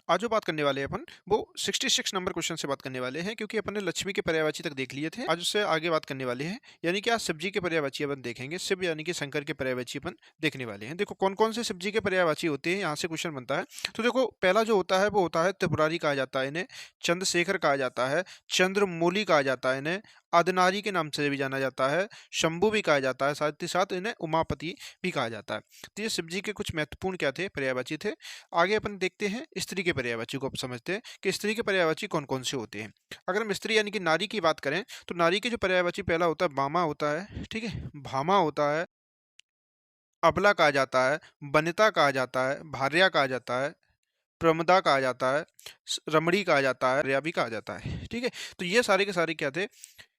आज जो बात करने वाले हैं अपन वो 66 नंबर क्वेश्चन से बात करने वाले हैं, क्योंकि अपन ने लक्ष्मी के पर्यायवाची तक देख लिए थे। आज उससे आगे बात करने वाले हैं, यानी कि आज शिवजी के पर्यायवाची अपन देखेंगे। शिव यानी कि शंकर के पर्यायवाची अपन देखने वाले हैं। देखो कौन कौन से शिवजी के पर्यायवाची होते हैं, यहाँ से क्वेश्चन बनता है। तो देखो पहला जो होता है वो होता है त्रिपुरारी कहा जाता है इन्हें, चंद्रशेखर कहा जाता है, चंद्रमौली कहा जाता है इन्हें, आदिनारी के नाम से भी जाना जाता है, शंभु भी कहा जाता है, साथ ही साथ इन्हें उमापति भी कहा जाता है। तो ये शिवजी के कुछ महत्वपूर्ण क्या थे, पर्यायवाची थे। आगे अपन देखते हैं स्त्री के पर्यायवाची को। आप समझते हैं कि स्त्री के पर्यायवाची कौन कौन से होते हैं। अगर हम स्त्री यानी कि नारी की बात करें तो नारी के जो पर्यायवाची पहला होता है बामा होता है, ठीक है, भामा होता है, अबला कहा जाता है, वनिता कहा जाता है, भार्या कहा जाता है, प्रमदा कहा जाता है, रमणी कहा जाता है, रया भी कहा जाता है। ठीक है, तो ये सारे के सारे क्या थे,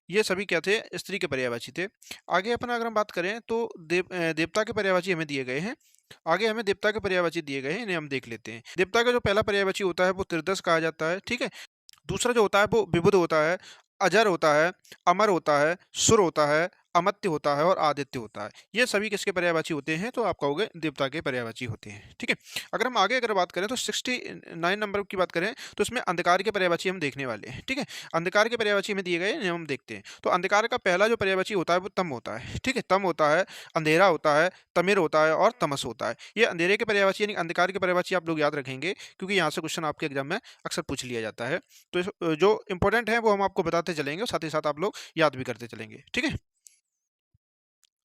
ये सभी क्या थे, स्त्री के पर्यायवाची थे। आगे अपन अगर हम बात करें तो देवता के पर्यायवाची हमें दिए गए हैं। आगे हमें देवता के पर्यायवाची दिए गए हैं, इन्हें हम देख लेते हैं। देवता का जो पहला पर्यायवाची होता है वो त्रिदश कहा जाता है, ठीक है। दूसरा जो होता है वो विबुध होता है, अजर होता है, अमर होता है, सुर होता है, अमत्य होता है और आदित्य होता है। ये सभी किसके पर्यायवाची होते हैं, तो आप कहोगे देवता के पर्यायवाची होते हैं। ठीक है, अगर हम आगे अगर बात करें तो 69 नंबर की बात करें तो इसमें अंधकार के पर्यायवाची हम देखने वाले हैं। ठीक है, अंधकार के पर्यायवाची हमें दिए गए हैं, हम देखते हैं। तो अंधकार का पहला जो पर्यायवाची होता है वो तम होता है। ठीक है, तम होता है, अंधेरा होता है, तमिर होता है और तमस होता है। ये अंधेरे के पर्यायवाची यानी अंधकार के पर्यायवाची आप लोग याद रखेंगे, क्योंकि यहाँ से क्वेश्चन आपके एग्जाम में अक्सर पूछ लिया जाता है। तो जो इंपॉर्टेंट है वो हम आपको बताते चलेंगे और साथ ही साथ आप लोग याद भी करते चलेंगे। ठीक है,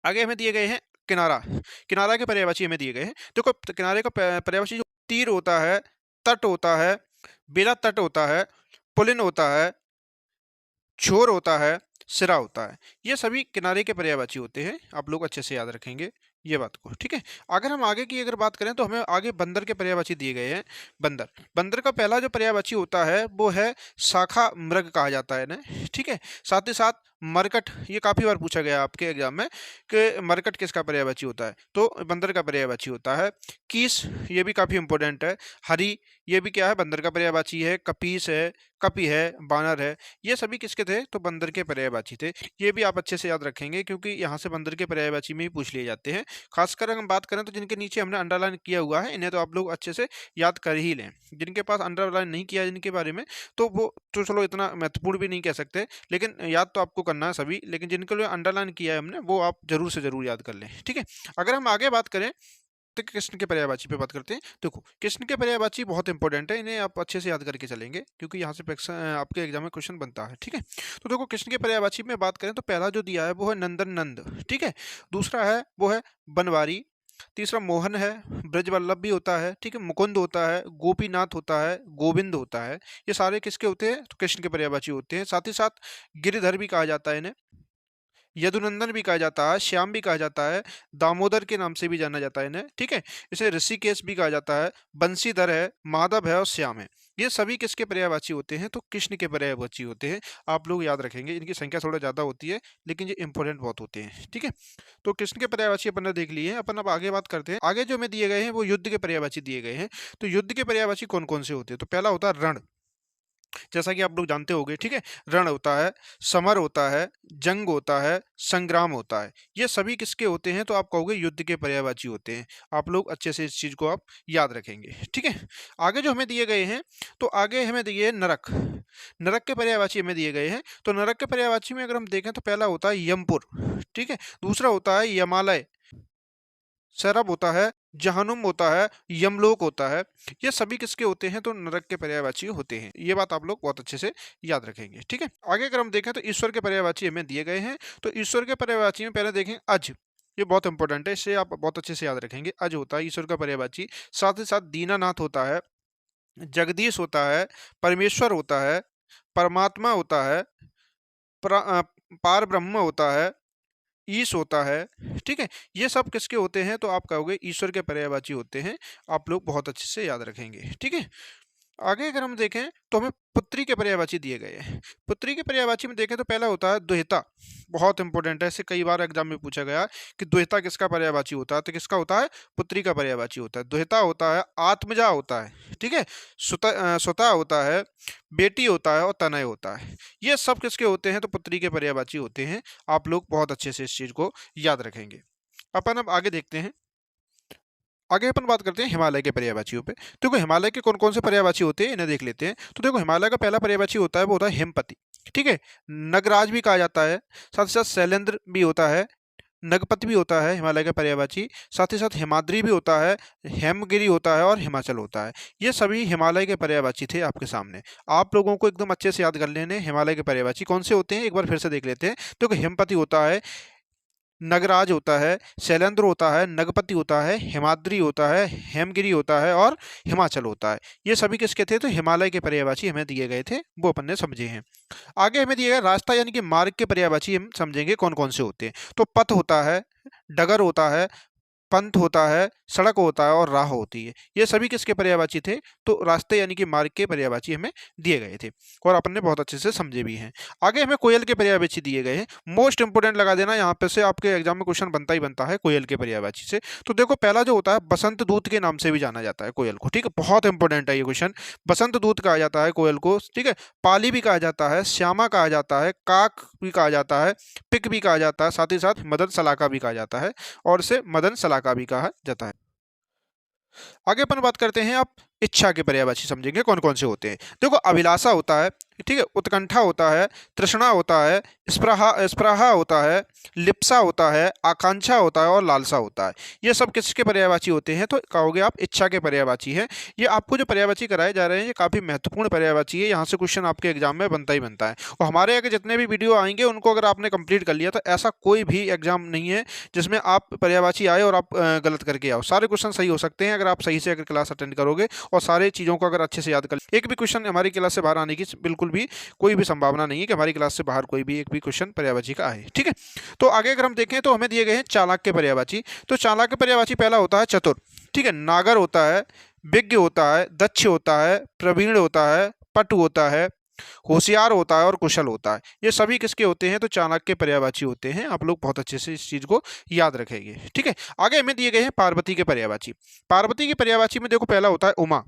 आगे हमें दिए गए हैं किनारा। किनारा के पर्यायवाची हमें दिए गए हैं। देखो किनारे का पर्यायवाची जो तीर होता है, तट होता है, बेला तट होता है, पुलिन होता है, छोर होता है, सिरा होता है। ये सभी किनारे के पर्यायवाची होते हैं, आप लोग अच्छे से याद रखेंगे ये बात को। ठीक है, अगर हम आगे की अगर बात करें तो हमें आगे बंदर के पर्यायवाची दिए गए हैं। बंदर, बंदर का पहला जो पर्यायवाची होता है वो है शाखा मृग कहा जाता है इन्हें। ठीक है, साथ ही साथ मरकट, ये काफी बार पूछा गया आपके एग्जाम में कि मरकट किसका पर्यायवाची होता है, तो बंदर का पर्यायवाची होता है। कीस, ये भी काफी इंपॉर्टेंट है। हरी, ये भी क्या है, बंदर का पर्यायवाची है। कपीस है, कपि है, बानर है, ये सभी किसके थे, तो बंदर के पर्यायवाची थे। ये भी आप अच्छे से याद रखेंगे, क्योंकि यहाँ से बंदर के पर्यायवाची में ही पूछ लिए जाते हैं। खासकर अगर हम बात करें तो जिनके नीचे हमने अंडरलाइन किया हुआ है इन्हें तो आप लोग अच्छे से याद कर ही लें। जिनके पास अंडरलाइन नहीं किया जिनके बारे में, तो वो तो चलो इतना महत्वपूर्ण भी नहीं कह सकते, लेकिन याद तो आपको करना है सभी। लेकिन जिनके लिए अंडरलाइन किया है हमने वो आप जरूर से जरूर याद कर लें। ठीक है, अगर हम आगे बात करें तो कृष्ण के पर्यायवाची पे बात करते हैं। देखो कृष्ण के पर्यायवाची बहुत इंपॉर्टेंट है, इन्हें आप अच्छे से याद करके चलेंगे, क्योंकि यहाँ से आपके एग्जाम में क्वेश्चन बनता है। ठीक है, तो देखो कृष्ण के पर्यायवाची में बात करें तो पहला जो दिया है वो है नंदन नंद। ठीक है, दूसरा है वो है बनवारी, तीसरा मोहन है, ब्रजवल्लभ भी होता है, ठीक है, मुकुंद होता है, गोपीनाथ होता है, गोविंद होता है। ये सारे किसके होते हैं, तो कृष्ण के पर्यायवाची होते हैं। साथ ही साथ गिरिधर भी कहा जाता है इन्हें, यदुनंदन भी कहा जाता है, श्याम भी कहा जाता है, दामोदर के नाम से भी जाना जाता है इन्हें। ठीक है, इसे ऋषिकेश भी कहा जाता है, बंशीधर है, माधव है और श्याम है। ये सभी किसके पर्यायवाची होते हैं, तो कृष्ण के पर्यायवाची होते हैं। आप लोग याद रखेंगे, इनकी संख्या थोड़ा ज्यादा होती है लेकिन ये इंपॉर्टेंट बहुत होते हैं। ठीक है, तो कृष्ण के पर्यायवाची अपन ने देख लिए हैं। अपन अब आगे बात करते हैं। आगे जो हमें दिए गए हैं वो युद्ध के पर्यायवाची दिए गए हैं। तो युद्ध के पर्यायवाची कौन कौन से होते हैं, तो पहला होता है रण, जैसा कि आप लोग जानते होंगे। ठीक है, रण होता है, समर होता है, जंग होता है, संग्राम होता है। ये सभी किसके होते हैं, तो आप कहोगे युद्ध के पर्यायवाची होते हैं। आप लोग अच्छे से इस चीज को आप याद रखेंगे। ठीक है, आगे जो हमें दिए गए हैं, तो आगे हमें दिए हैं नरक। नरक के पर्यायवाची हमें दिए गए हैं। तो नरक के पर्यायवाची में अगर हम देखें तो पहला होता है यमपुर, ठीक है, दूसरा होता है यमालय, सरब होता है, जहनुम होता है, यमलोक होता है। ये सभी किसके होते हैं, तो नरक के पर्यायवाची होते हैं। ये बात आप लोग बहुत अच्छे से याद रखेंगे। ठीक है, आगे अगर हम देखें तो ईश्वर के पर्यायवाची हमें दिए गए हैं। तो ईश्वर के पर्यायवाची में पहले देखें अज, ये बहुत इंपॉर्टेंट है, इसे आप बहुत अच्छे से याद रखेंगे। अज होता है ईश्वर का पर्यायवाची। साथ ही साथ दीनानाथ होता है, जगदीश होता है, परमेश्वर होता है, परमात्मा होता है, पार ब्रह्म होता है, ईश होता है। ठीक है, ये सब किसके होते हैं, तो आप कहोगे ईश्वर के पर्यायवाची होते हैं। आप लोग बहुत अच्छे से याद रखेंगे। ठीक है, आगे अगर हम देखें तो हमें पुत्री के पर्यायवाची दिए गए हैं। पुत्री के पर्यायवाची में देखें तो पहला होता है दुहिता, बहुत इंपॉर्टेंट है, इससे कई बार एग्जाम में पूछा गया कि दुहिता किसका पर्यायवाची होता है, तो किसका होता है, पुत्री का पर्यायवाची होता है। दुहिता होता है, आत्मजा होता है, ठीक है, सुता होता है, बेटी होता है और तनय होता है। ये सब किसके होते हैं, तो पुत्री के पर्यायवाची होते हैं। आप लोग बहुत अच्छे से इस चीज को याद रखेंगे। अपन अब आगे देखते हैं। आगे अपन बात करते हैं हिमालय के पर्यायवाचियों पे। देखो हिमालय के कौन कौन से पर्यायवाची होते हैं, इन्हें देख लेते हैं। तो देखो हिमालय का पहला पर्यायवाची होता है वो होता है हेमपति, ठीक है। नगराज भी कहा जाता है, साथ ही साथ शैलेंद्र भी होता है, नगपति भी होता है हिमालय का पर्यायवाची, साथ ही साथ हिमाद्री भी होता है, हेमगिरी होता है और हिमाचल होता है। ये सभी हिमालय के पर्यायवाची थे आपके सामने। आप लोगों को एकदम अच्छे से याद कर लेने हिमालय के पर्यायवाची कौन से होते हैं, एक बार फिर से देख लेते हैं। देखो हेमपति होता है, नगराज होता है, शैलेंद्र होता है, नगपति होता है, हिमाद्री होता है, हेमगिरी होता है और हिमाचल होता है। ये सभी किसके थे, तो हिमालय के पर्यायवाची हमें दिए गए थे, वो अपन ने समझे हैं। आगे हमें दिए गए रास्ता यानी कि मार्ग के पर्यायवाची हम समझेंगे कौन कौन से होते हैं। तो पथ होता है, डगर होता है, पंथ होता है, सड़क होता है और राह होती है। ये सभी किसके पर्यायवाची थे, तो रास्ते यानी कि मार्ग के पर्यायवाची हमें दिए गए थे और अपन ने बहुत अच्छे से समझे भी हैं। आगे हमें कोयल के पर्यायवाची दिए गए हैं। मोस्ट इंपोर्टेंट लगा देना, यहाँ पे से आपके एग्जाम में क्वेश्चन बनता ही बनता है कोयल के पर्यायवाची से। तो देखो पहला जो होता है बसंत दूत के नाम से भी जाना जाता है कोयल को, ठीक है, बहुत इंपॉर्टेंट है ये क्वेश्चन। बसंत दूत कहा जाता है कोयल को, ठीक है। पाली भी कहा जाता है, श्यामा कहा जाता है, काक भी कहा जाता है, पिक भी कहा जाता है, साथ ही साथ मदन सलाका भी कहा जाता है और इसे मदन सलाका भी कहा जाता है। आगे अपन बात करते हैं, आप इच्छा के पर्यायवाची समझेंगे कौन कौन से होते हैं। देखो अभिलाषा होता है, ठीक है, उत्कंठा होता है, तृष्णा होता है, स्पृहा होता है, लिप्सा होता है, आकांक्षा होता है और लालसा होता है। ये सब किसके पर्यायवाची होते हैं, तो कहोगे आप इच्छा के पर्यायवाची है। ये आपको जो पर्यायवाची कराए जा रहे हैं ये काफ़ी महत्वपूर्ण पर्यायवाची है, यहाँ से क्वेश्चन आपके एग्जाम में बनता ही बनता है। और हमारे यहाँ के जितने भी वीडियो आएंगे उनको अगर आपने कंप्लीट कर लिया तो ऐसा कोई भी एग्जाम नहीं है जिसमें आप पर्यायवाची आए और आप गलत करके आओ। सारे क्वेश्चन सही हो सकते हैं अगर आप सही से अगर क्लास अटेंड करोगे और सारे चीज़ों को अगर अच्छे से याद कर। एक भी क्वेश्चन हमारी क्लास से बाहर आने की बिल्कुल भी कोई भी संभावना नहीं है कि हमारी क्लास से बाहर कोई भी एक भी क्वेश्चन पर्यायवाची का आए, ठीक है। तो आगे अगर हम देखें तो हमें दिए गए हैं चालाक के पर्यायवाची। तो चालाक के पर्यायवाची पहला होता है चतुर, ठीक है, नागर होता है, विज्ञ होता है, दक्ष होता है, प्रवीण होता है, पटु होता है, होशियार होता है और कुशल होता है। ये सभी किसके होते हैं, तो चाणक्य के पर्यायवाची होते हैं। आप लोग बहुत अच्छे से इस चीज को याद रखेंगे, ठीक है। आगे हमें दिए गए हैं पार्वती के पर्यायवाची। पार्वती के पर्यायवाची में देखो पहला होता है उमा,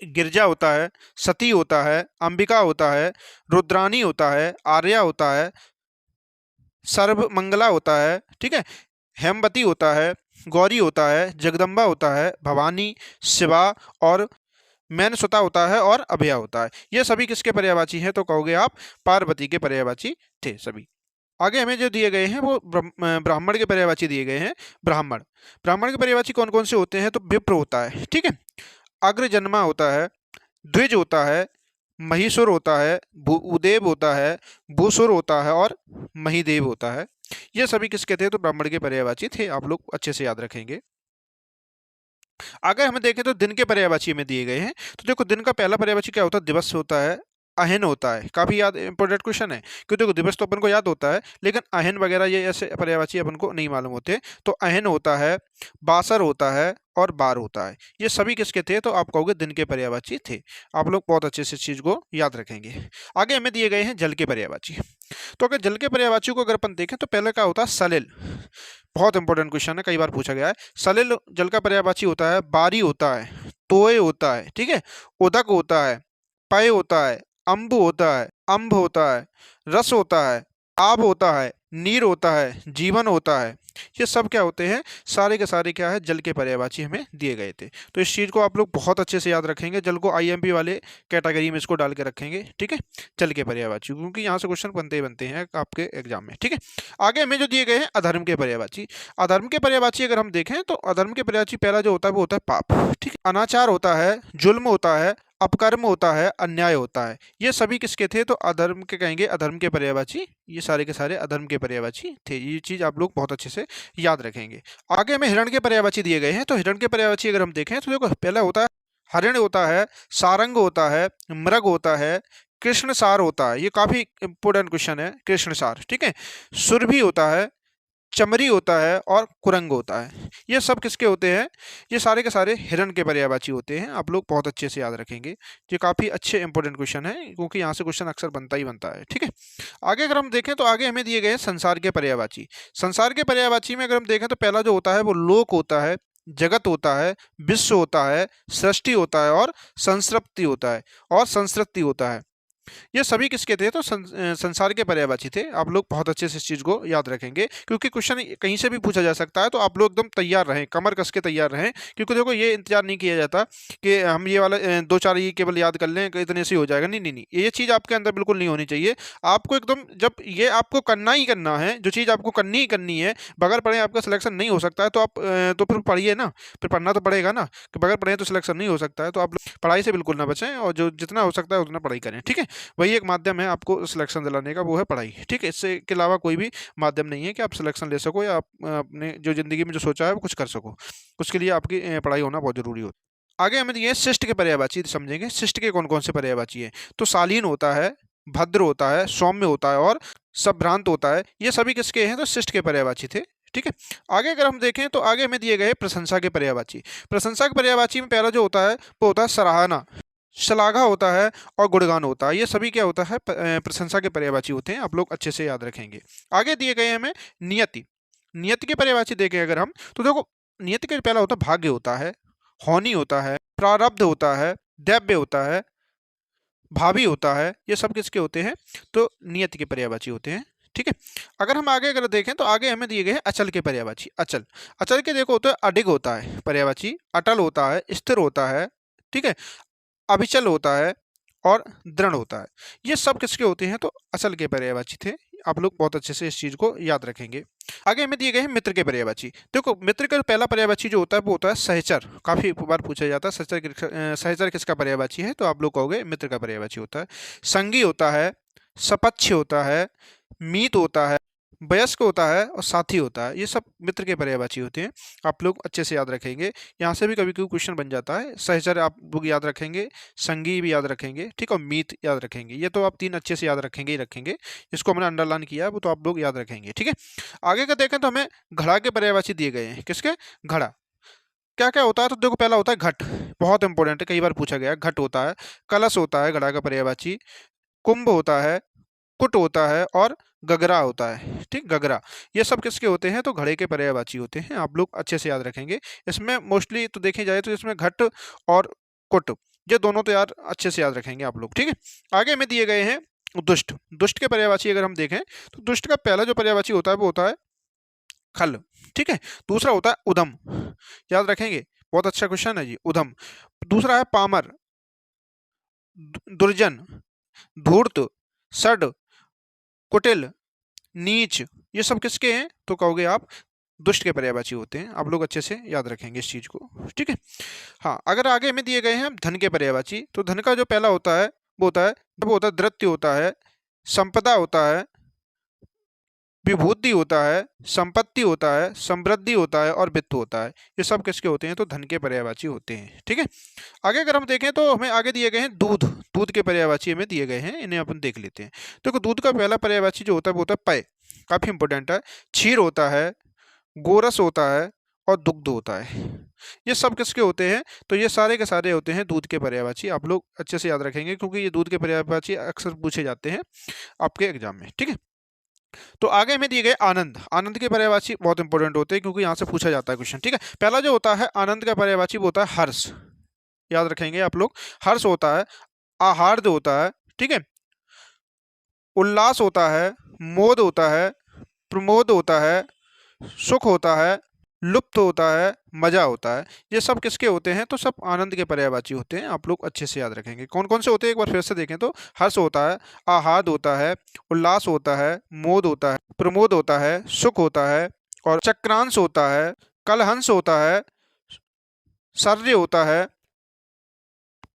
गिरजा होता है, सती होता है, अंबिका होता है, रुद्रानी होता है, आर्या होता है, सर्वमंगला होता है, ठीक है, हेमवती होता है, गौरी होता है, जगदम्बा होता है, भवानी, शिवा और मैनसुता होता है और अभया होता है। ये सभी किसके पर्यायवाची हैं, तो कहोगे आप पार्वती के पर्यायवाची थे सभी। आगे हमें जो दिए गए हैं वो ब्राह्मण के पर्यायवाची दिए गए हैं। ब्राह्मण ब्राह्मण के पर्यायवाची कौन कौन से होते हैं, तो विप्र होता है, ठीक है, अग्रजन्मा होता है, द्विज होता है, महिषुर होता है, उदेव होता है, भूसुर होता है और महिदेव होता है। ये सभी किसके थे, तो ब्राह्मण के पर्यायवाची थे। आप लोग अच्छे से याद रखेंगे। अगर हमें देखें तो दिन के पर्यायवाची में दिए गए हैं। तो देखो दिन का पहला पर्यायवाची क्या होता है, दिवस होता है, अहन होता है। काफी याद इंपॉर्टेंट क्वेश्चन है क्योंकि देखो दिवस तो अपन को याद होता है लेकिन अहन वगैरह ये ऐसे पर्यायवाची अपन को नहीं मालूम होते। तो अहन होता है, बासर होता है और बार होता है। ये सभी किसके थे, तो आप कहोगे दिन के पर्यायवाची थे। आप लोग बहुत अच्छे से इस चीज को याद रखेंगे। आगे हमें दिए गए हैं जल के पर्यायवाची। तो अगर जल के पर्यायवाची को अगर अपन देखें तो पहले क्या होता है, सलिल। बहुत इंपॉर्टेंट क्वेश्चन है, कई बार पूछा गया है। सलिल जल का पर्यायवाची होता है, बारी होता है, तोय होता है, ठीक है, उदक होता है, पय होता है, अम्ब होता है, अम्ब होता है, रस होता है, आब होता है, नीर होता है, जीवन होता है। ये सब क्या होते हैं, सारे के सारे क्या है, जल के पर्यायवाची हमें दिए गए थे। तो इस चीज को आप लोग बहुत अच्छे से याद रखेंगे। जल को आईएमपी वाले कैटेगरी में इसको डाल के रखेंगे, ठीक है, जल के पर्यायवाची, क्योंकि यहाँ से क्वेश्चन बनते ही बनते हैं आपके एग्जाम में, ठीक है। आगे हमें जो दिए गए हैं अधर्म के पर्यायवाची। अधर्म के पर्यायवाची अगर हम देखें तो अधर्म के पर्यायवाची पहला जो होता है वो होता है पाप, ठीक है, अनाचार होता है, जुल्म होता है, अपकर्म होता है, अन्याय होता है। ये सभी किसके थे, तो अधर्म के कहेंगे, अधर्म के पर्यायवाची। ये सारे के सारे अधर्म के पर्यायवाची थे। ये चीज आप लोग बहुत अच्छे से याद रखेंगे। आगे हमें हिरण के पर्यायवाची दिए गए हैं। तो हिरण के पर्यायवाची अगर हम देखें तो देखो पहला होता है हरिण होता है, सारंग होता है, मृग होता है, कृष्ण सार होता है। ये काफी इंपोर्टेंट क्वेश्चन है, कृष्ण सार, ठीक है, सुरभि होता है, चमरी होता है और कुरंग होता है। ये सब किसके होते हैं, ये सारे के सारे हिरण के पर्यायवाची होते हैं। आप लोग बहुत अच्छे से याद रखेंगे। ये काफी अच्छे इंपॉर्टेंट क्वेश्चन है क्योंकि यहाँ से क्वेश्चन अक्सर बनता ही बनता है, ठीक है। आगे अगर हम देखें तो आगे हमें दिए गए हैं संसार के पर्यायवाची। संसार के पर्यायवाची में अगर हम देखें तो पहला जो होता है वो लोक होता है, जगत होता है, विश्व होता है, सृष्टि होता है और संसृप्ति होता है और संसृप्ति होता है। ये सभी किसके थे? तो संसार के पर्यायवाची थे। आप लोग बहुत अच्छे से इस चीज़ को याद रखेंगे, क्योंकि क्वेश्चन कहीं से भी पूछा जा सकता है, तो आप लोग एकदम तैयार रहें, कमर कस के तैयार रहें। क्योंकि देखो ये इंतजार नहीं किया जाता कि हम ये वाला 2-4 ये केवल याद कर लें, कि इतने से ही हो जाएगा। नहीं, नहीं, नहीं। ये चीज़ आपके अंदर बिल्कुल नहीं होनी चाहिए। आपको एकदम जब ये आपको करना ही करना है, जो चीज़ आपको करनी ही करनी है, बगैर पढ़े आपका सिलेक्शन नहीं हो सकता है, तो आप तो फिर पढ़िए ना, फिर पढ़ना तो पड़ेगा ना, कि बगैर पढ़े तो सिलेक्शन नहीं हो सकता है। तो आप लोग पढ़ाई से बिल्कुल ना बचें, और जो जितना हो सकता है उतना पढ़ाई करें, ठीक है? वही एक माध्यम है आपको सिलेक्शन दिलाने का, वो है पढ़ाई, ठीक है? इससे के अलावा कोई भी माध्यम नहीं है कि आप सिलेक्शन ले सको, या आप अपने जो ज़िंदगी में जो सोचा है वो कुछ कर सको। उसके लिए आपकी पढ़ाई होना बहुत ज़रूरी होता है। आगे हमें ये शिष्ट के पर्यायवाची समझेंगे। शिष्ट के कौन-कौन से पर्यायवाची हैं? तो शालीन होता है, भद्र होता है, सौम्य होता है और संभ्रांत होता है। ये सभी किसके हैं? तो शिष्ट के पर्यायवाची थे, ठीक है? आगे अगर हम देखें तो आगे हमें दिए गए हैं प्रशंसा के पर्यायवाची। प्रशंसा के पर्यायवाची में पहला जो होता है वो होता है सराहना, श्लाघा होता है और गुणगान होता है। ये सभी क्या होता है? प्रशंसा के पर्यायवाची होते हैं। आप लोग अच्छे से याद रखेंगे। आगे दिए गए हैं हमें नियति। नियति के पर्यायवाची देखें अगर हम, तो देखो नियति का पहला होता है भाग्य होता है, होनी होता है, प्रारब्ध होता है, दैव्य होता है, भावी होता है। ये सब किसके होते हैं? तो नियति के पर्यायवाची होते हैं, ठीक है? अगर हम आगे अगर देखें तो आगे हमें दिए गए हैं अचल के पर्यायवाची। अचल, अचल के देखो होता है अडिग होता है पर्यायवाची, अटल होता है, स्थिर होता है, ठीक है? अविचल होता है और दृढ़ होता है। ये सब किसके होते हैं? तो अचल के पर्यायवाची थे। आप लोग बहुत अच्छे से इस चीज़ को याद रखेंगे। आगे हमें दिए गए हैं मित्र के पर्यायवाची। देखो मित्र का पहला पर्यायवाची जो होता है वो होता है सहचर। काफ़ी बार पूछा जाता है सहचर किसका पर्यायवाची है? तो आप लोग कहोगे मित्र का पर्यायवाची होता है। संगी होता है, सपक्ष होता है, मीत होता है, वयस्क होता है और साथी होता है। ये सब मित्र के पर्यायवाची होते हैं। आप लोग अच्छे से याद रखेंगे। यहाँ से भी कभी-कभी क्वेश्चन बन जाता है। सहचर आप लोग याद रखेंगे, संगी भी याद रखेंगे, ठीक? और मीत याद रखेंगे। ये तो आप 3 अच्छे से याद रखेंगे ही रखेंगे। जिसको हमने अंडरलाइन किया है वो तो आप लोग याद रखेंगे, ठीक है? आगे का देखें तो हमें घड़ा के पर्यायवाची दिए गए हैं। किसके? घड़ा। क्या-क्या होता है? तो देखो पहला होता है घट, बहुत इंपॉर्टेंट है, कई बार पूछा गया है। घट होता है, कलश होता है घड़ा का पर्यायवाची, कुंभ होता है, कुट होता है और गगरा होता है, ठीक? गगरा। ये सब किसके होते हैं? तो घड़े के पर्यायवाची होते हैं। आप लोग अच्छे से याद रखेंगे। इसमें मोस्टली तो देखे जाए तो इसमें घट और कुट, ये दोनों तो यार अच्छे से याद रखेंगे आप लोग, ठीक है? आगे हमें दिए गए हैं दुष्ट। दुष्ट के पर्यायवाची अगर हम देखें तो दुष्ट का पहला जो पर्यायवाची होता है वो होता है खल, ठीक है? दूसरा होता है उदम, याद रखेंगे। बहुत अच्छा क्वेश्चन है जी, उदम। दूसरा है पामर, दुर्जन, धूर्त, सड, कुटिल, नीच। ये सब किसके हैं? तो कहोगे आप दुष्ट के पर्यायवाची होते हैं। आप लोग अच्छे से याद रखेंगे इस चीज़ को, ठीक है? हाँ, अगर आगे में दिए गए हैं धन के पर्यायवाची, तो धन का जो पहला होता है वो होता है धृत्य होता है, संपदा होता है, विभूति होता है, संपत्ति होता है, समृद्धि होता है और वित्त होता है। ये सब किसके होते हैं? तो धन के पर्यायवाची होते हैं, ठीक है? आगे अगर हम देखें तो हमें आगे दिए गए हैं दूध। दूध के पर्यायवाची हमें दिए गए हैं, इन्हें अपन देख लेते हैं। देखो दूध का पहला पर्यायवाची जो होता है वो होता है पय, काफ़ी इंपॉर्टेंट है। क्षीर होता है, गोरस होता है और दुग्ध होता है। ये सब किसके होते हैं? तो ये सारे के सारे होते हैं दूध के पर्यायवाची। आप लोग अच्छे से याद रखेंगे, क्योंकि ये दूध के पर्यायवाची अक्सर पूछे जाते हैं आपके एग्जाम में, ठीक है? तो आगे हमें दिए गए आनंद। आनंद के पर्यायवाची बहुत इंपॉर्टेंट होते हैं, क्योंकि यहाँ से पूछा जाता है क्वेश्चन, ठीक है? पहला जो होता है आनंद का पर्यायवाची वो होता है हर्ष, याद रखेंगे आप लोग। हर्ष होता है, आहार्द होता है, ठीक है? उल्लास होता है, मोद होता है, प्रमोद होता है, सुख होता है, लुप्त होता है, मजा होता है। ये सब किसके होते हैं? तो सब आनंद के पर्यायवाची होते हैं। आप लोग अच्छे से याद रखेंगे। कौन-कौन से होते हैं एक बार फिर से देखें तो हर्ष होता है, आह्लाद होता है, उल्लास होता है, मोद होता है, प्रमोद होता है, सुख होता है और चक्रांश होता है, कलहंस होता है, शर्य होता है,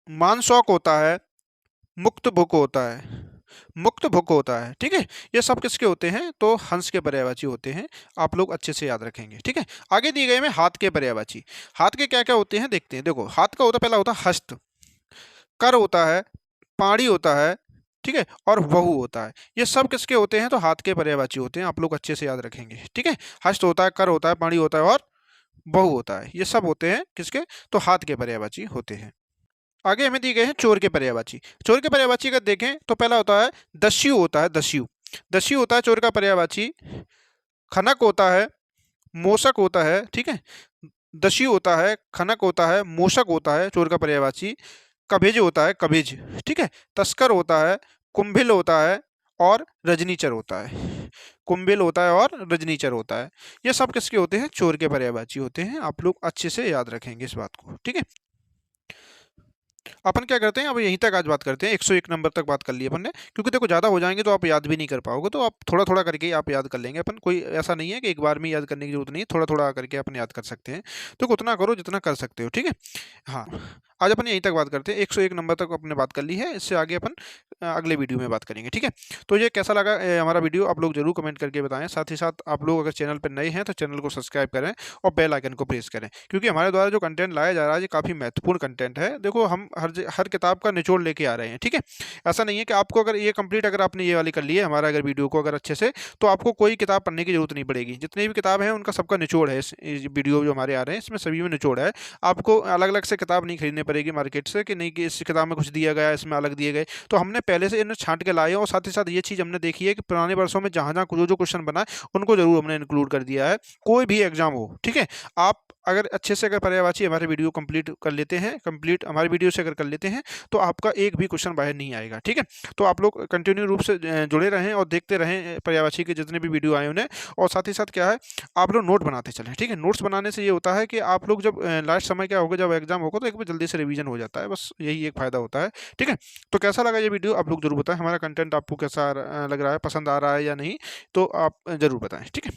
मानशौक होता है, मुक्त भुक होता है। मुक्त भुक होता है, ठीक है? ये सब किसके होते हैं? तो हंस के पर्यायवाची होते हैं। आप लोग अच्छे से याद रखेंगे, ठीक है? आगे दिए गए में हाथ के पर्यायवाची। हाथ के क्या-क्या होते हैं देखते हैं। देखो हाथ का होता है, पहला होता है हस्त, कर होता है, पाणी होता है, ठीक है? और वहु होता है। ये सब किसके होते हैं? तो हाथ के पर्यायवाची होते हैं। आप लोग अच्छे से याद रखेंगे, ठीक है? हस्त होता है, कर होता है, पाणी होता है और वहु होता है। ये सब होते हैं किसके? तो हाथ के पर्यायवाची होते हैं। आगे हमें दिए गए हैं चोर के पर्यायवाची। चोर के पर्यायवाची अगर देखें तो पहला होता है दस्यु होता है, दस्यु। दस्यु होता है चोर का पर्यायवाची। खनक होता है, मोषक होता है, ठीक है? दस्यु होता है, खनक होता है, मोषक होता है चोर का पर्यायवाची। कभिज होता है, कभिज, ठीक है? तस्कर होता है, कुंभिल होता है और रजनीचर होता है। कुंभिल होता है और रजनीचर होता है। ये सब किसके होते हैं? चोर के पर्यायवाची होते हैं। आप लोग अच्छे से याद रखेंगे इस बात को, ठीक है। अपन क्या करते हैं, अब यहीं तक आज बात करते हैं, 101 नंबर तक बात कर ली अपन ने, क्योंकि देखो ज़्यादा हो जाएंगे तो आप याद भी नहीं कर पाओगे, तो आप थोड़ा थोड़ा करके ही आप याद कर लेंगे। अपन कोई ऐसा नहीं है कि एक बार में याद करने की जरूरत नहीं है, थोड़ा थोड़ा करके अपन याद कर सकते हैं। तो उतना करो जितना कर सकते हो, ठीक है। हाँ, आज अपन यहीं तक बात करते हैं, 101 नंबर तक अपने बात कर ली है। इससे आगे अपन अगले वीडियो में बात करेंगे, ठीक है। तो ये कैसा लगा हमारा वीडियो, आप लोग जरूर कमेंट करके बताएं। साथ ही साथ आप लोग अगर चैनल पर नए हैं तो चैनल को सब्सक्राइब करें और बेल आइकन को प्रेस करें, क्योंकि हमारे द्वारा जो कंटेंट लाया जा रहा है ये काफ़ी महत्वपूर्ण कंटेंट है। देखो, हम हर किताब का निचोड़ लेके आ रहे हैं, ठीक है। ऐसा नहीं है कि आपको अगर ये कंप्लीट, अगर आपने ये वाली कर ली है हमारा अगर वीडियो को अगर अच्छे से, तो आपको कोई किताब पढ़ने की जरूरत नहीं पड़ेगी। जितनी भी किताब है उनका सबका निचोड़ है, इस वीडियो जो हमारे आ रहे हैं इसमें सभी में निचोड़ है। आपको अलग अलग से किताब नहीं खरीदनी पड़ेगी मार्केट से, कि नहीं कि इस किताब में कुछ दिया गया है, इसमें अलग दिए गए। तो हमने पहले से इन्हें छांट के लाए हैं, और साथ ही साथ ये चीज़ हमने देखी है कि पुराने वर्षों में जहाँ जहाँ जो जो क्वेश्चन बना है उनको जरूर हमने इंक्लूड कर दिया है। कोई भी एग्जाम हो, ठीक है, आप अगर अच्छे से अगर पर्यायवाची हमारे वीडियो कंप्लीट कर लेते हैं, कंप्लीट हमारे वीडियो से अगर कर लेते हैं, तो आपका एक भी क्वेश्चन बाहर नहीं आएगा, ठीक है। तो आप लोग कंटिन्यू रूप से जुड़े रहें और देखते रहें पर्यायवाची के जितने भी वीडियो आए उन्हें। और साथ ही साथ क्या है, आप लोग नोट बनाते चलें, ठीक है। नोट्स बनाने से ये होता है कि आप लोग जब लास्ट समय क्या होगा, जब एग्जाम होगा तो एक बार जल्दी से रिवीजन हो जाता है, बस यही एक फायदा होता है, ठीक है। तो कैसा लगा ये वीडियो आप लोग जरूर बताएं, हमारा कंटेंट आपको कैसा लग रहा है, पसंद आ रहा है या नहीं, तो आप जरूर बताएं, ठीक है।